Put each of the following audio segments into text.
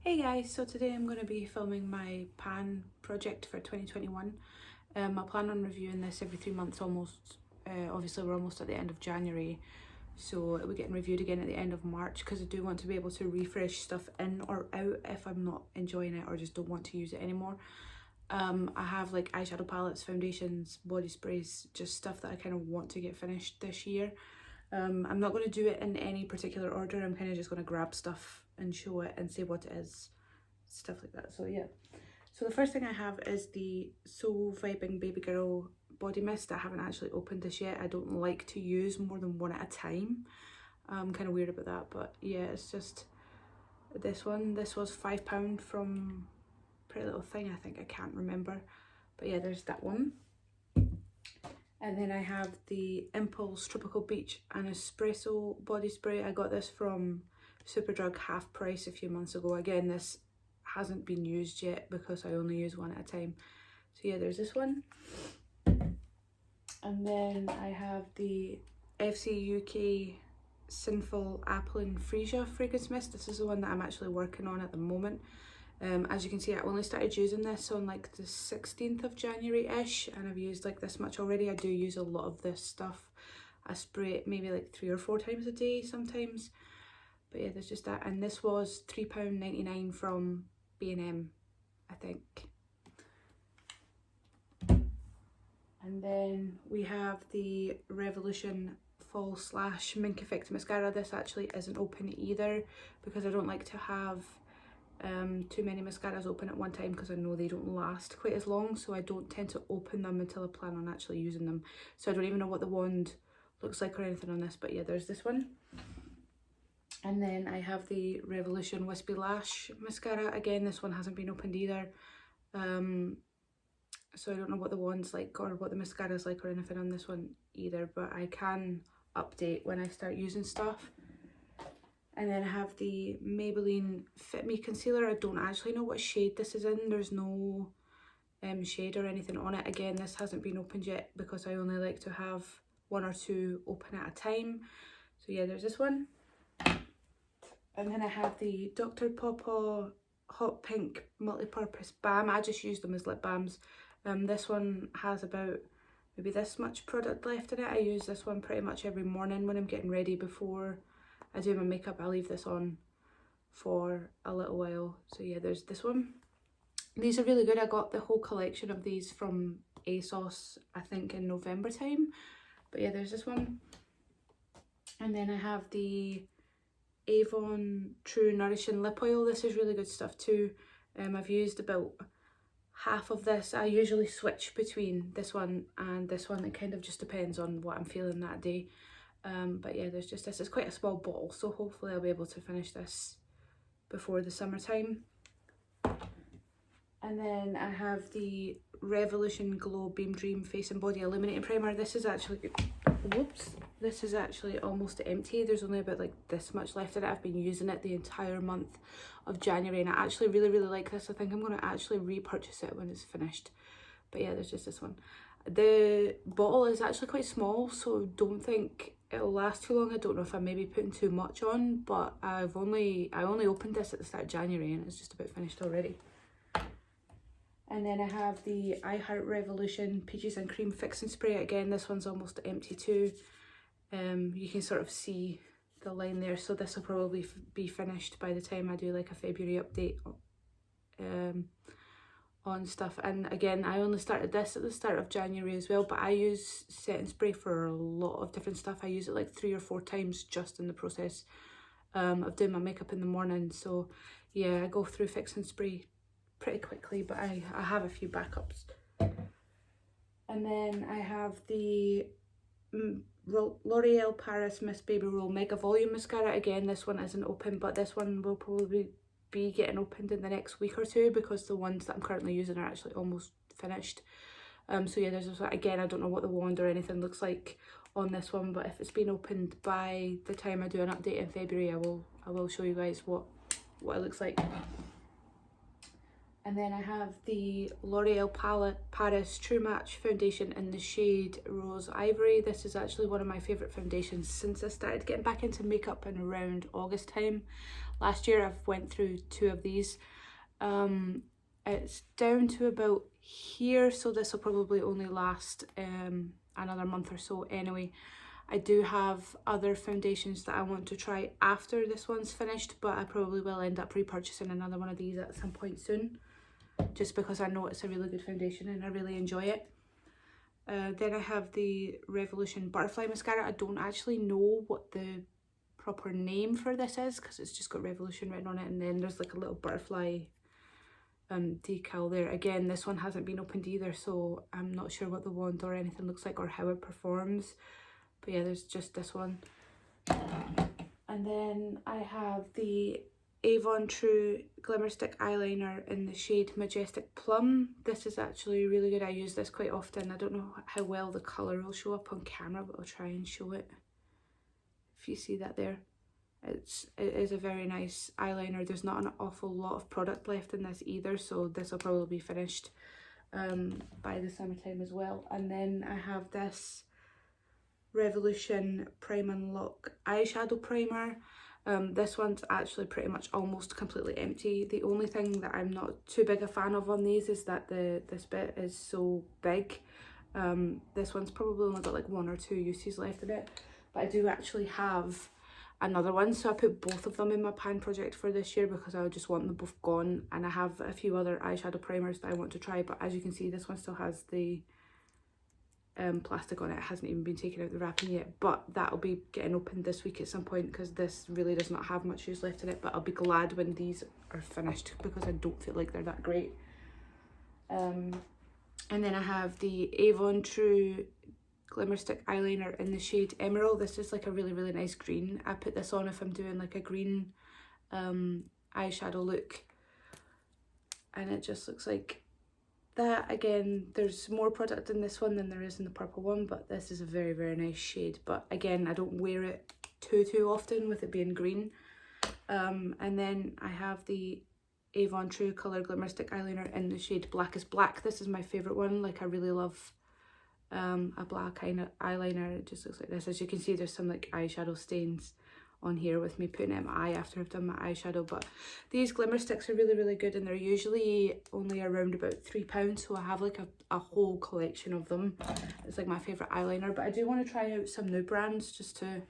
Hey guys, so today I'm going to be filming my pan project for 2021. I plan on reviewing this every 3 months almost. Obviously we're almost at the end of January, so it'll be getting reviewed again at the end of March because I do want to be able to refresh stuff in or out if I'm not enjoying it or just don't want to use it anymore. I have like eyeshadow palettes, foundations, body sprays, just stuff that I kind of want to get finished this year. I'm not going to do it in any particular order. I'm kind of just going to grab stuff and show it and say what it is, stuff like that. So yeah, so the first thing I have is the So Vibing Baby Girl body mist. I haven't actually opened this yet. I don't like to use more than one at a time. I'm kind of weird about that, but yeah, it's just this one. This was £5 from Pretty Little Thing, I think. I can't remember, but yeah, there's that one. And then I have the Impulse Tropical Beach and Espresso body spray. I got this from Superdrug half price a few months ago. Again, this hasn't been used yet because I only use one at a time. So yeah, there's this one. And then I have the FC UK Sinful Apple and Freesia fragrance mist. This is the one that I'm actually working on at the moment. As you can see, I only started using this on like the 16th of January-ish, and I've used like this much already. I do use a lot of this stuff. I spray it maybe like 3 or 4 times a day sometimes. But yeah, there's just that. And this was £3.99 from B&M, I think. And then we have the Revolution Fall Slash Mink Effect Mascara. This actually isn't open either because I don't like to have too many mascaras open at one time because I know they don't last quite as long, so I don't tend to open them until I plan on actually using them. So I don't even know what the wand looks like or anything on this, but yeah, there's this one. And then I have the Revolution Wispy Lash Mascara. Again, this one hasn't been opened either. So I don't know what the wand's like or what the mascara's like or anything on this one either, but I can update when I start using stuff. And then I have the Maybelline Fit Me Concealer. I don't actually know what shade this is in. There's no shade or anything on it. Again, this hasn't been opened yet because I only like to have 1 or 2 open at a time. So yeah, there's this one. And then I have the Dr. Pawpaw Hot Pink Multi-Purpose Balm. I just use them as lip balms. This one has about maybe this much product left in it. I use this one pretty much every morning when I'm getting ready before I do my makeup. I leave this on for a little while. So yeah, there's this one. These are really good. I got the whole collection of these from ASOS, I think in November time. But yeah, there's this one. And then I have the Avon True Nourishing Lip Oil. This is really good stuff too. I've used about half of this. I usually switch between this one and this one. It kind of just depends on what I'm feeling that day. But yeah, there's just this. It's quite a small bottle, so hopefully I'll be able to finish this before the summertime. And then I have the Revolution Glow Beam Dream Face and Body Illuminating Primer. This is actually, whoops, this is actually almost empty. There's only about like this much left in it. I've been using it the entire month of January and I actually really like this. I think I'm going to actually repurchase it when it's finished. But yeah, there's just this one. The bottle is actually quite small, so don't think it'll last too long. I don't know if I'm maybe putting too much on, but I only opened this at the start of January and it's just about finished already. And then I have the I Heart Revolution Peaches and Cream Fixing Spray. Again, this one's almost empty too. You can sort of see the line there, so this will probably be finished by the time I do like a February update on stuff. And again, I only started this at the start of January as well, but I use setting spray for a lot of different stuff. I use it like 3 or 4 times just in the process of doing my makeup in the morning. So yeah, I go through fixing spray pretty quickly, but I have a few backups. And then I have the L'Oreal Paris Miss Baby Roll Mega Volume Mascara. Again, this one isn't open, but this one will probably be getting opened in the next week or 2 because the ones that I'm currently using are actually almost finished. So yeah, there's this one. Again, I don't know what the wand or anything looks like on this one, but if it's been opened by the time I do an update in February, I will show you guys what it looks like. And then I have the L'Oreal Paris True Match Foundation in the shade Rose Ivory. This is actually one of my favourite foundations since I started getting back into makeup in around August time Last year I've went through 2 of these. It's down to about here, so this will probably only last another month or so anyway. I do have other foundations that I want to try after this one's finished, but I probably will end up repurchasing another one of these at some point soon, just because I know it's a really good foundation and I really enjoy it. Then I have the Revolution Butterfly Mascara. I don't actually know what the proper name for this is because it's just got Revolution written on it, and then there's like a little butterfly decal there. Again, this one hasn't been opened either, so I'm not sure what the wand or anything looks like or how it performs. But yeah, there's just this one. And then I have the Avon True Glimmer Stick Eyeliner in the shade Majestic Plum. This is actually really good. I use this quite often. I don't know how well the colour will show up on camera, but I'll try and show it. If you see that there. It is a very nice eyeliner. There's not an awful lot of product left in this either, so this will probably be finished by the summertime as well. And then I have this Revolution Prime and Lock eyeshadow primer. This one's actually pretty much almost completely empty. The only thing that I'm not too big a fan of on these is that this bit is so big. This one's probably only got like 1 or 2 uses left in it, but I do actually have another one, so I put both of them in my pan project for this year because I just want them both gone. And I have a few other eyeshadow primers that I want to try, but as you can see, this one still has the plastic on it. It hasn't even been taken out of the wrapping yet, but that'll be getting opened this week at some point because this really does not have much use left in it. But I'll be glad when these are finished because I don't feel like they're that great. And then I have the Avon True Glimmer Stick Eyeliner in the shade Emerald. This is like a really, really nice green. I put this on if I'm doing like a green eyeshadow look, and it just looks like that. Again, there's more product in this one than there is in the purple one, but this is a very, very nice shade. But again, I don't wear it too often with it being green. And then I have the Avon True Colour Glimmer Stick Eyeliner in the shade Black is Black. This is my favourite one. Like, I really love a black eyeliner. It just looks like this. As you can see, there's some like eyeshadow stains on here with me putting it in my eye after I've done my eyeshadow. But these glimmer sticks are really, really good, and they're usually only around about £3, so I have like a whole collection of them. It's like my favourite eyeliner, but I do want to try out some new brands just to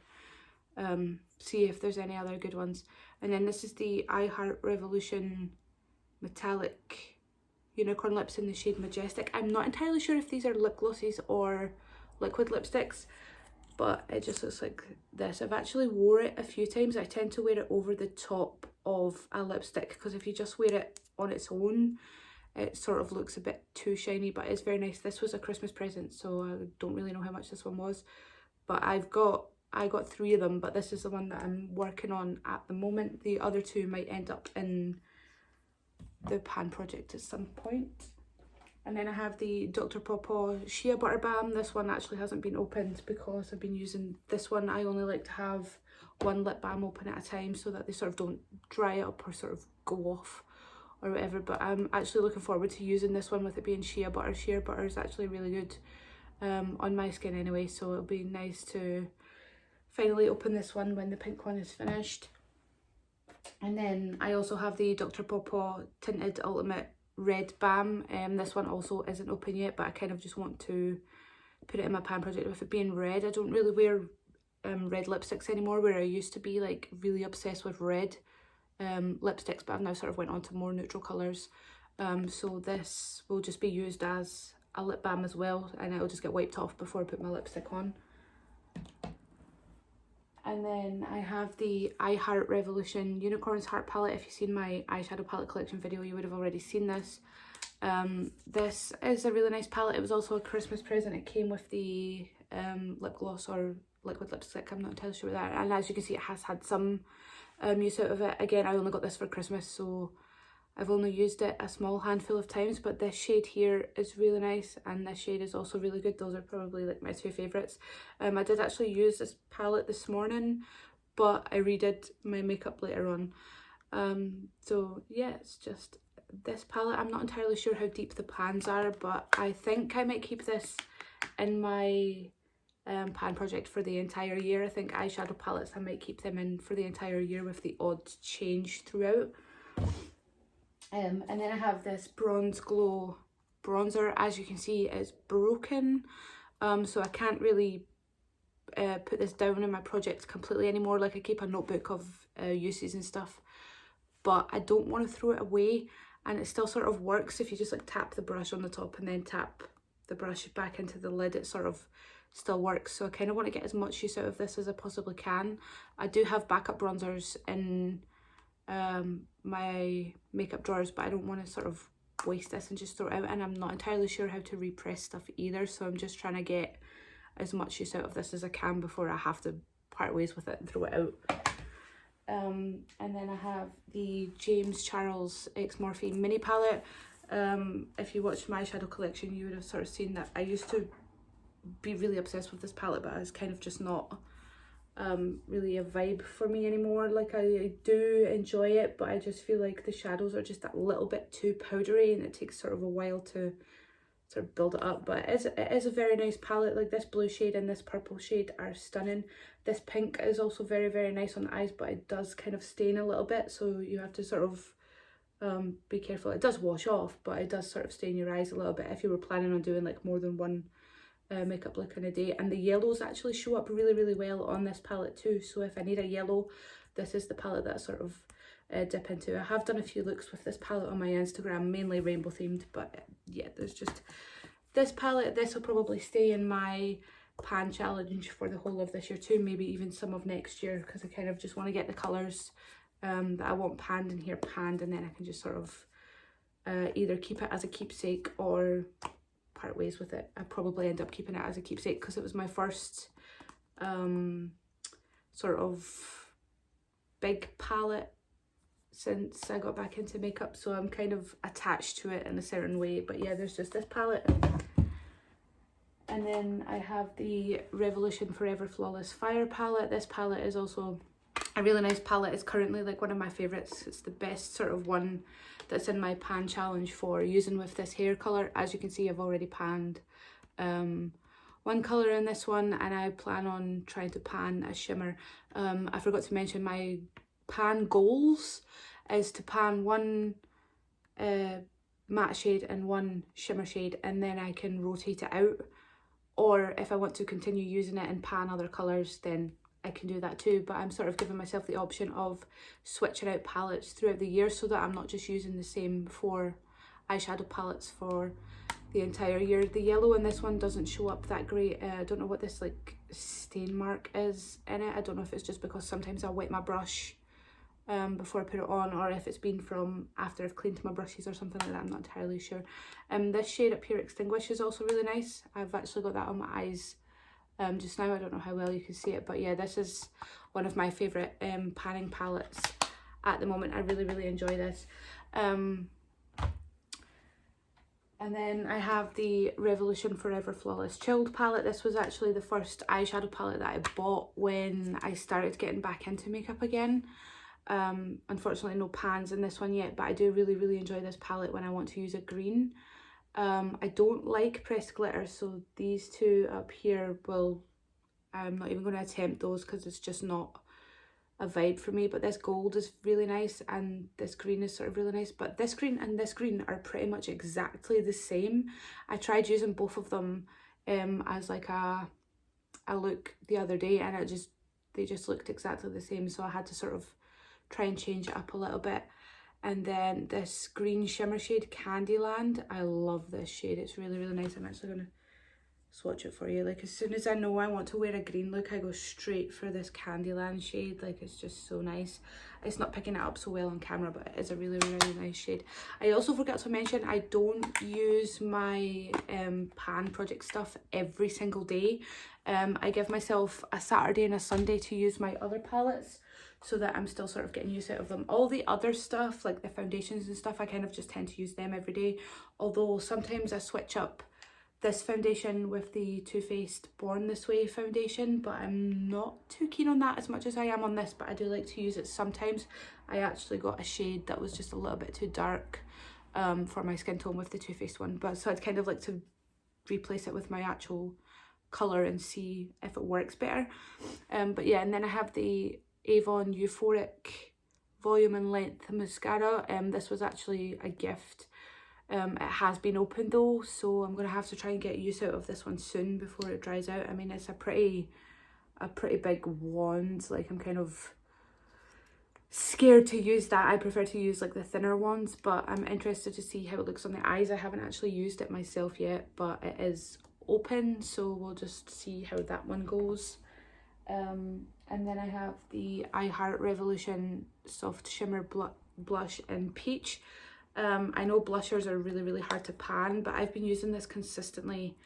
see if there's any other good ones. And then this is the I Heart Revolution Metallic Unicorn Lips in the shade Majestic. I'm not entirely sure if these are lip glosses or liquid lipsticks, but it just looks like this. I've actually wore it a few times. I tend to wear it over the top of a lipstick because if you just wear it on its own, it sort of looks a bit too shiny, but it's very nice. This was a Christmas present, so I don't really know how much this one was, but I got 3 of them, but this is the one that I'm working on at the moment. The other 2 might end up in the pan project at some point. And then I have the Dr. Pawpaw Shea Butter Balm. This one actually hasn't been opened because I've been using this one. I only like to have one lip balm open at a time so that they sort of don't dry up or sort of go off or whatever. But I'm actually looking forward to using this one with it being shea butter. Shea butter is actually really good on my skin anyway, so it'll be nice to finally open this one when the pink one is finished. And then I also have the Dr. Pawpaw Tinted Ultimate Red Balm. This one also isn't open yet, but I kind of just want to put it in my pan project with it being red. I don't really wear red lipsticks anymore, where I used to be like really obsessed with red lipsticks, but I've now sort of went on to more neutral colours. So this will just be used as a lip balm as well, and it'll just get wiped off before I put my lipstick on. And then I have the I Heart Revolution Unicorn's Heart Palette. If you've seen my eyeshadow palette collection video, you would have already seen this. This is a really nice palette. It was also a Christmas present. It came with the lip gloss or liquid lipstick. I'm not entirely sure with that. And as you can see, it has had some use out of it. Again, I only got this for Christmas, so I've only used it a small handful of times, but this shade here is really nice, and this shade is also really good. Those are probably like my 2 favourites. I did actually use this palette this morning, but I redid my makeup later on. So yeah, it's just this palette. I'm not entirely sure how deep the pans are, but I think I might keep this in my pan project for the entire year. I think eyeshadow palettes, I might keep them in for the entire year with the odd change throughout. And then I have this Bronze Glow bronzer. As you can see, it's broken, so I can't really put this down in my project completely anymore. Like, I keep a notebook of uses and stuff, but I don't want to throw it away, and it still sort of works if you just like tap the brush on the top and then tap the brush back into the lid. It sort of still works, so I kind of want to get as much use out of this as I possibly can. I do have backup bronzers in my makeup drawers, but I don't want to sort of waste this and just throw it out, and I'm not entirely sure how to repress stuff either, so I'm just trying to get as much use out of this as I can before I have to part ways with it and throw it out. And then I have the James Charles X Morphe mini palette. If you watched my eyeshadow collection, you would have sort of seen that I used to be really obsessed with this palette, but it's kind of just not really a vibe for me anymore. Like, I do enjoy it, but I just feel like the shadows are just a little bit too powdery, and it takes sort of a while to sort of build it up. But it is a very nice palette. Like, this blue shade and this purple shade are stunning. This pink is also very, very nice on the eyes, but it does kind of stain a little bit, so you have to sort of be careful. It does wash off, but it does sort of stain your eyes a little bit if you were planning on doing like more than one makeup look in a day. And the yellows actually show up really, really well on this palette too, so if I need a yellow, this is the palette that I sort of dip into. I have done a few looks with this palette on my Instagram, mainly rainbow themed, but yeah, there's just this palette. This will probably stay in my pan challenge for the whole of this year too, maybe even some of next year, because I kind of just want to get the colours that I want panned in here panned, and then I can just sort of either keep it as a keepsake or part ways with it. I probably end up keeping it as a keepsake because it was my first sort of big palette since I got back into makeup, so I'm kind of attached to it in a certain way. But yeah, there's just this palette, and then I have the Revolution Forever Flawless Fire palette. This palette is also a really nice palette. It's currently like one of my favourites. It's the best sort of one that's in my pan challenge for using with this hair colour. As you can see, I've already panned one colour in this one, and I plan on trying to pan a shimmer. I forgot to mention my pan goals is to pan one matte shade and one shimmer shade, and then I can rotate it out. Or if I want to continue using it and pan other colours, then I can do that too. But I'm sort of giving myself the option of switching out palettes throughout the year, so that I'm not just using the same 4 eyeshadow palettes for the entire year. The yellow in this one doesn't show up that great. I don't know what this like stain mark is in it. I don't know if it's just because sometimes I'll wet my brush before I put it on, or if it's been from after I've cleaned my brushes or something like that. I'm not entirely sure. This shade up here, Extinguish, is also really nice. I've actually got that on my eyes just now. I don't know how well you can see it, but yeah, this is one of my favourite panning palettes at the moment. I really, really enjoy this. And then I have the Revolution Forever Flawless Chilled palette. This was actually the first eyeshadow palette that I bought when I started getting back into makeup again. Unfortunately no pans in this one yet, but I do really, really enjoy this palette when I want to use a green. I don't like pressed glitter, so these two up here I'm not even going to attempt those because it's just not a vibe for me. But this gold is really nice, and this green is sort of really nice, but this green and this green are pretty much exactly the same. I tried using both of them as like a look the other day, and they just looked exactly the same, so I had to sort of try and change it up a little bit. And then this green shimmer shade, Candyland, I love this shade. It's really, really nice. I'm actually gonna swatch it for you. Like, as soon as I know I want to wear a green look, I go straight for this Candyland shade. Like, it's just so nice. It's not picking it up so well on camera, but it is a really, really nice shade. I also forgot to mention, I don't use my pan project stuff every single day. I give myself a Saturday and a Sunday to use my other palettes, so that I'm still sort of getting use out of them. All the other stuff, like the foundations and stuff, I kind of just tend to use them every day. Although sometimes I switch up this foundation with the Too Faced Born This Way foundation, but I'm not too keen on that as much as I am on this, but I do like to use it sometimes. I actually got a shade that was just a little bit too dark for my skin tone with the Too Faced one, but so I'd kind of like to replace it with my actual colour and see if it works better. But yeah, and then I have the Avon Euphoric Volume and Length mascara. This was actually a gift. It has been opened though, so I'm gonna have to try and get use out of this one soon before it dries out. I mean, it's a pretty big wand. Like, I'm kind of scared to use that. I prefer to use like the thinner ones, but I'm interested to see how it looks on the eyes. I haven't actually used it myself yet, but it is open, so we'll just see how that one goes. And then I have the I Heart Revolution Soft Shimmer Blush in Peach. I know blushers are really hard to pan, but I've been using this consistently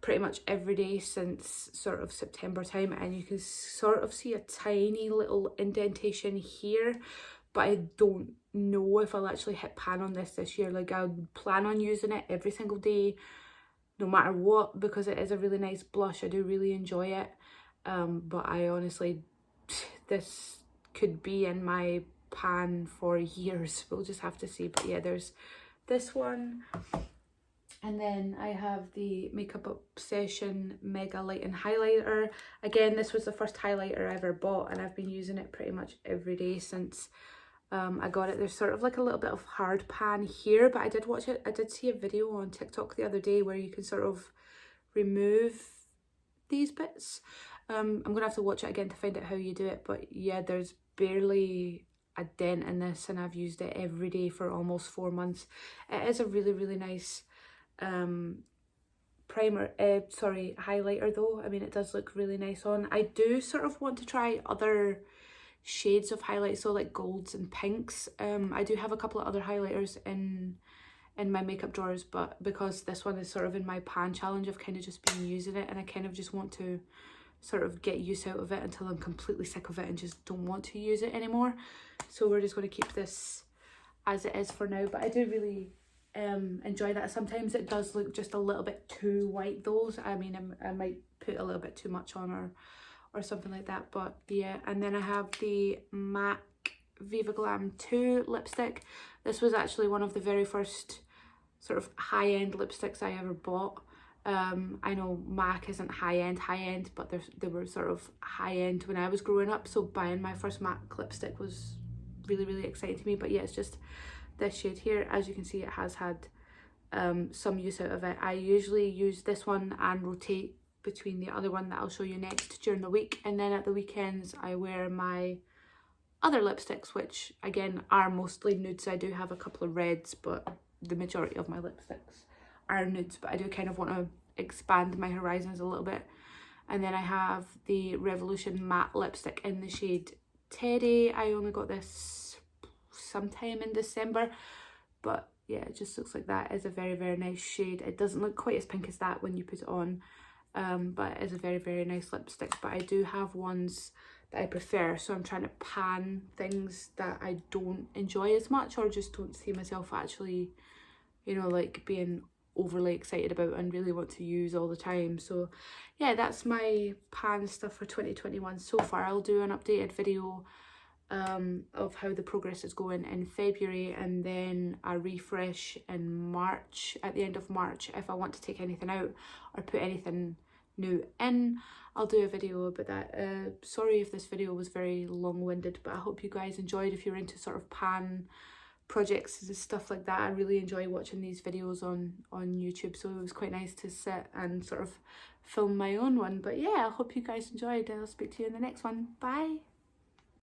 pretty much every day since sort of September time, and you can sort of see a tiny little indentation here, but I don't know if I'll actually hit pan on this year. Like, I plan on using it every single day no matter what, because it is a really nice blush. I do really enjoy it, but I honestly, this could be in my pan for years. We'll just have to see. But yeah, there's this one. And then I have the Makeup Obsession Mega Lighten Highlighter. Again, this was the first highlighter I ever bought, and I've been using it pretty much every day since I got it. There's sort of like a little bit of hard pan here, but I did see a video on TikTok the other day where you can sort of remove these bits. I'm gonna have to watch it again to find out how you do it, but yeah, there's barely a dent in this, and I've used it every day for almost 4 months. It is a really nice highlighter though. I mean, it does look really nice on. I do sort of want to try other shades of highlight, so like golds and pinks. I do have a couple of other highlighters in my makeup drawers, but because this one is sort of in my pan challenge, I've kind of just been using it, and I kind of just want to sort of get use out of it until I'm completely sick of it and just don't want to use it anymore. So we're just going to keep this as it is for now, but I do really enjoy that. Sometimes it does look just a little bit too white though. I mean, I might put a little bit too much on or something like that, but yeah. And then I have the MAC Viva Glam 2 lipstick. This was actually one of the very first sort of high-end lipsticks I ever bought. I know MAC isn't high-end, but they were sort of high-end when I was growing up, so buying my first MAC lipstick was really exciting to me. But yeah, it's just this shade here. As you can see, it has had some use out of it. I usually use this one and rotate between the other one that I'll show you next during the week, and then at the weekends I wear my other lipsticks, which again are mostly nudes. I do have a couple of reds, but the majority of my lipsticks are nudes, but I do kind of want to expand my horizons a little bit. And then I have the Revolution matte lipstick in the shade Teddy. I only got this sometime in December, but yeah, it just looks like that. It's a very nice shade. It doesn't look quite as pink as that when you put it on, but it is a very nice lipstick. But I do have ones that I prefer, so I'm trying to pan things that I don't enjoy as much, or just don't see myself actually, you know, like being overly excited about and really want to use all the time. So yeah, that's my pan stuff for 2021 so far. I'll do an updated video of how the progress is going in February, and then a refresh in March, at the end of March, if I want to take anything out or put anything new in. I'll do a video about that. Sorry if this video was very long-winded, but I hope you guys enjoyed. If you're into sort of pan projects and stuff like that, I really enjoy watching these videos on YouTube, so it was quite nice to sit and sort of film my own one. But yeah, I hope you guys enjoyed, and I'll speak to you in the next one. Bye.